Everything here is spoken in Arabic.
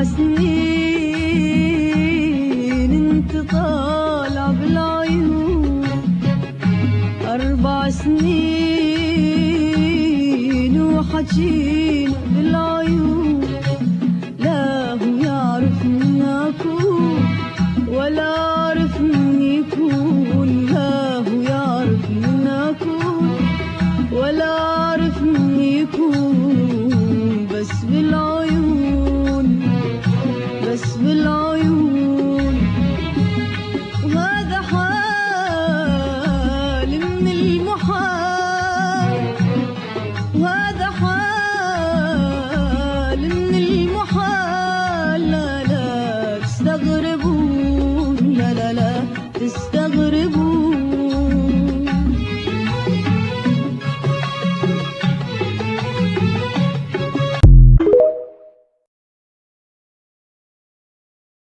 سنين انت طالع بالعيون، 4 سنين وحكينا بالعيون. لا هو يعرف من أكون ولا عارف من يكون، لا هو يعرف من أكون ولا عارف من يكون، بس بالعيون